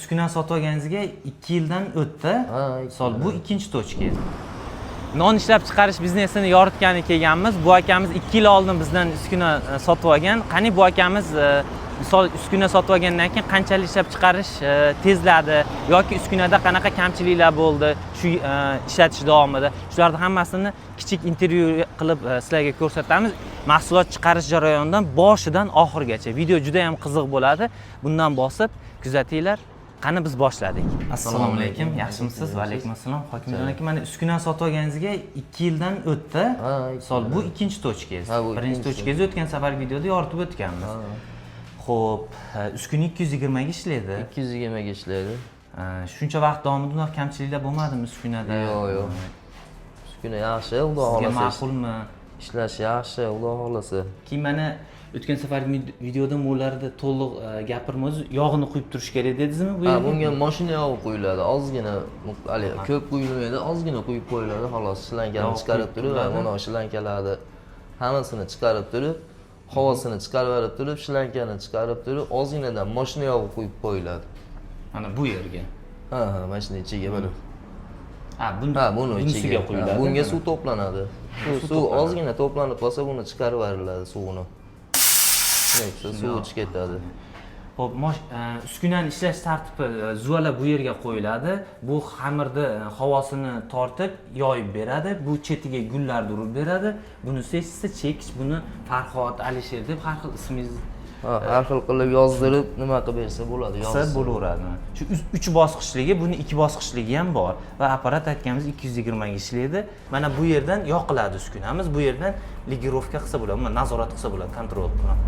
Uskuna sotib olganingizga 2 yildan o'tdi. Misol bu ikkinchi tochka. Non ishlab chiqarish biznesini yoritgani kelganmiz. Bu akamiz 2 yil oldin bizdan uskuna sotib olgan. Qani bu akamiz misol uskuna sotib olgandan keyin qanchalik ishlab chiqarish tezladi yoki uskunada qanaqa kamchiliklar bo'ldi shu ishlatish davomida. Shularni hammasini kichik intervyu qilib sizlarga ko'rsatamiz. Mahsulot chiqarish jarayonidan boshidan oxirigacha. Video juda ham qiziq bo'ladi. Bundan bosib kuzatinglar. Qani biz boshladik. Assalomu alaykum. Yaxshimisiz? Va alaykum assalom. Hokimjon aka, mana uskuna sotib olganingizga 2 yildan o'tdi. Misol bu ikkinchi tochkangiz. Birinchi tochkangiz o'tgan safar videoda yoritib o'tganmiz. Xo'p, uskuna 220 ga ishlaydi. 220 ga ishlaydi. Shuncha vaqt davomida unaqa kamchiliklar bo'lmadimi uskunada? Yo'q. Uskuna yaxshi, xudo xolasa. Sizga ma'qulmi? Ishlash yaxshi, xudo xolasa. Keyin mana o'tgan safar videoda mo'larda to'liq gapirmoz, yog'ini quyib turish kerak dedingizmi bu yerga? Bunga mashina yog'i quyiladi. Ozgina, ko'p quyilmaydi, ozgina quyib qo'yiladi, xolos. Shlankalarni chiqarib turib, mana shlankalarni hammasini chiqarib turib, havosini chiqarib olib turib, shlankani chiqarib turib, ozginadan mashina yog'i quyib qo'yiladi. Mana bu yerga. Mana shunday ichiga bo'lib. Buni ichiga quyiladi. Bunga suv to'planadi. Suv ozgina to'planib qolsa, buni chiqarib yuboriladi suvini. Suv ichib ketadi. Xo'p, uskunani ishlash tartibi zuvala bu yerga qo'yiladi. Bu xamirni havosini tortib, yoyib beradi. Bu chetiga gullarni urib beradi. Bunisi esa chekish, buni Farhod, Alisher deb har xil ismingiz har xil qilib yozdirib, nima qilib bersa bo'ladi, yozsa bo'laveradi. Shu 3 bosqichligi, buni 2 bosqichligi ham bor va apparat aytganimiz 220 ga ishlaydi. Mana bu yerdan yoqiladi uskunamiz. Bu yerdan ligirovka qilsa bo'ladi, nazorat qilsa bo'ladi, kontrol bilan.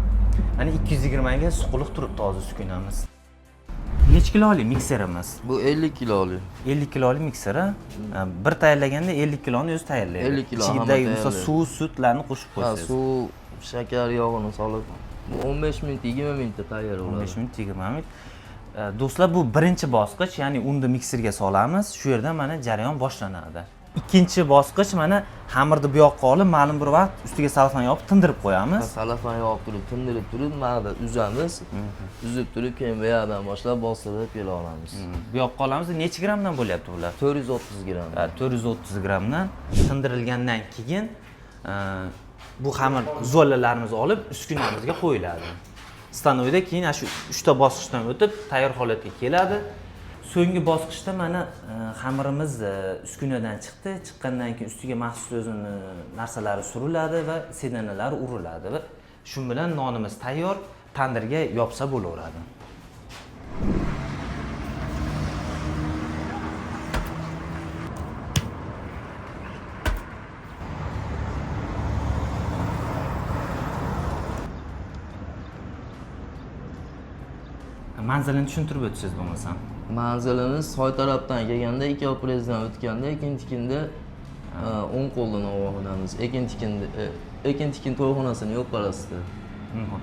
Mana 220 ga suqiliq turibdi hozir uskunamiz. Necha kiloli mikserimiz? Bu 50 kiloli. 50 kiloli mikseri. Bir tayyorlaganda 50 kiloni o'zi tayyorlaydi. 50 kilo. Ichidagi misol suv, sutlarni qo'shib qo'yasiz. Suv, shakar, yog'ini solib 15 minut, 20 minutda tayyor bo'ladi. 15 minut, 20 minut. Do'stlar, bu birinchi bosqich, ya'ni unni mikserga solamiz. Shu yerdan mana jarayon boshlanadi. Ikkinchi bosqich mana xamirni bu yoqqa olib, ma'lum bir vaqt ustiga salafan yopib tindirib qo'yamiz. Salafan yopib turib, tindirib turib, mana uzamiz. Uzib turib, keyin bu yerdan boshlab bostirib kela olamiz. Bu yoqqa olamiz. Necha grammdan bo'lyapti bular? 430 gramm. 430 grammdan tindirilgandan keyin bu xamir zo'llalarimizni olib uskunamizga qo'yiladi. Stanoyda keyin shu 3 ta bosqichdan o'tib tayyor holatga keladi. So'nggi bosqichda mana xamirimiz uskunadan chiqdi. Chiqqandan keyin ustiga maxsus o'zini narsalari suriladi va sedanalar uriladi va shu bilan nonimiz tayyor, tandirga yopsa bo'laveradi. Manzilini tushuntirib o'tsangiz bo'lmasam. Manzilimiz soy tarafdan kelganda, ikki oprezdan o'tganda, Ekin-tikinda o'ng qo'ldan ovoqidamiz. Ekin-tikin to'yxonasini yo'qolasida.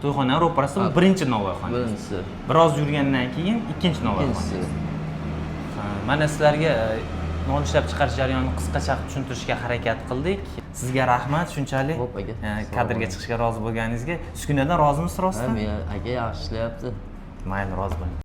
To'yxona ro'parasida bu birinchi novvoyxona. Birinchisi. Biroz yurgandan keyin ikkinchi novvoyxona. Mana sizlarga non ishlab chiqarish jarayonini qisqacha tushuntirishga harakat qildik. Sizga rahmat, shunchalik kadrga chiqishga rozi bo'lganingizga. Uskunadan rozimisiz rostdan? Aka yaxshi ishlayapti. Mayli, rozi bo'ling.